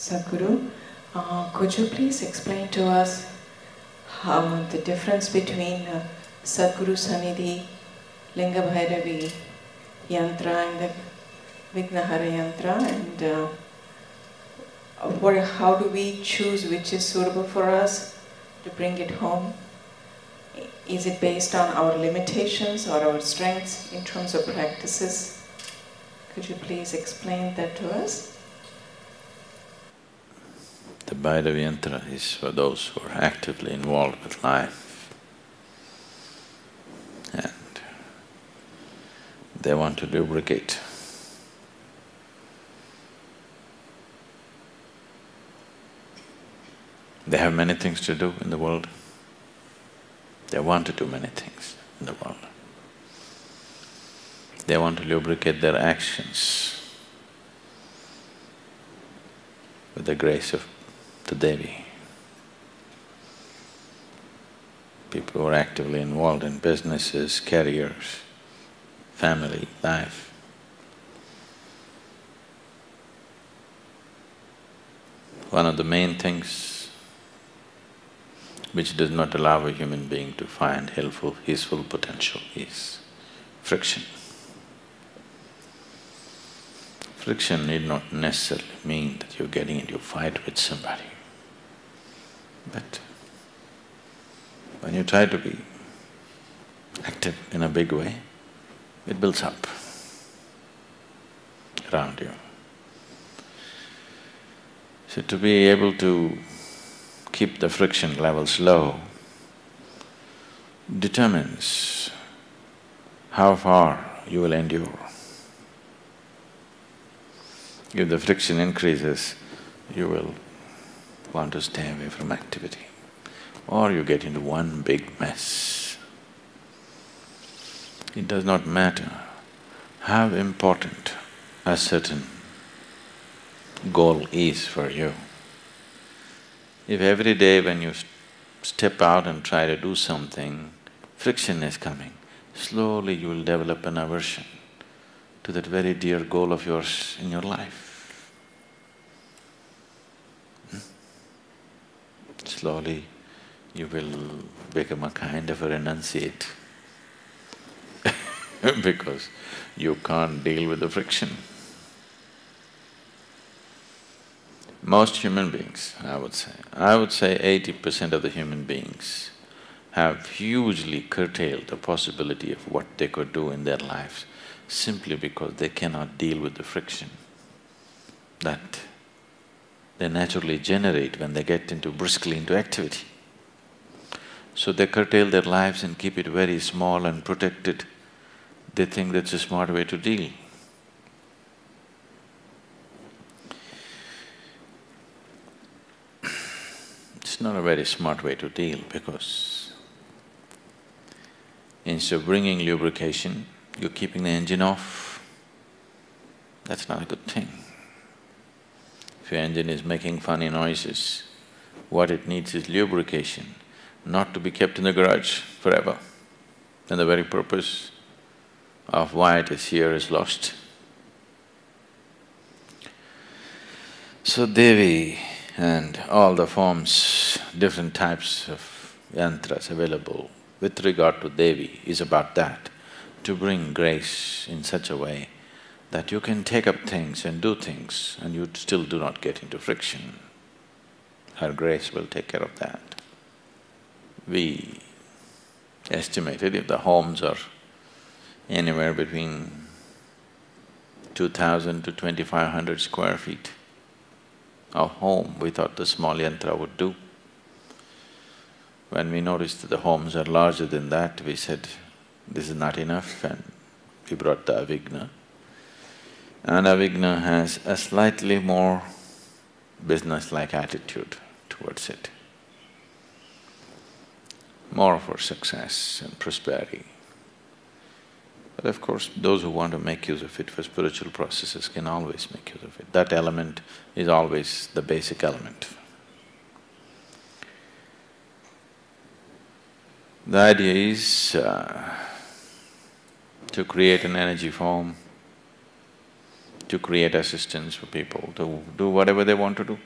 Sadhguru, could you please explain to us how the difference between Sadhguru Sanidhi, Linga Bhairavi Yantra and the Vignahara Yantra, and how do we choose which is suitable for us to bring it home? Is it based on our limitations or our strengths in terms of practices? Could you please explain that to us? The Bhairavi Yantra is for those who are actively involved with life and they want to lubricate. They have many things to do in the world. They want to do many things in the world. They want to lubricate their actions with the grace of the Devi. People who are actively involved in businesses, careers, family, life. One of the main things which does not allow a human being to find his full potential is friction. Friction need not necessarily mean that you're getting into a fight with somebody. But when you try to be active in a big way, it builds up around you. So to be able to keep the friction levels low determines how far you will endure. If the friction increases, you will want to stay away from activity, or you get into one big mess. It does not matter how important a certain goal is for you. If every day when you step out and try to do something, friction is coming, slowly you will develop an aversion to that very dear goal of yours in your life. Slowly you will become a kind of a renunciate because you can't deal with the friction. Most human beings, I would say 80% of the human beings have hugely curtailed the possibility of what they could do in their lives simply because they cannot deal with the friction that they naturally generate when they get briskly into activity. So they curtail their lives and keep it very small and protected. They think that's a smart way to deal. It's not a very smart way to deal because instead of bringing lubrication, you're keeping the engine off. That's not a good thing. If your engine is making funny noises, what it needs is lubrication, not to be kept in the garage forever. Then the very purpose of why it is here is lost. So Devi and all the forms, different types of yantras available with regard to Devi is about that, to bring grace in such a way that you can take up things and do things and you still do not get into friction. Her grace will take care of that. We estimated if the homes are anywhere between 2,000 to 2,500 square feet, a home we thought the small yantra would do. When we noticed that the homes are larger than that, we said, this is not enough, and we brought the Avigna. And Avigna has a slightly more business-like attitude towards it, more for success and prosperity. But of course, those who want to make use of it for spiritual processes can always make use of it. That element is always the basic element. The idea is to create an energy form, to create assistance for people to do whatever they want to do.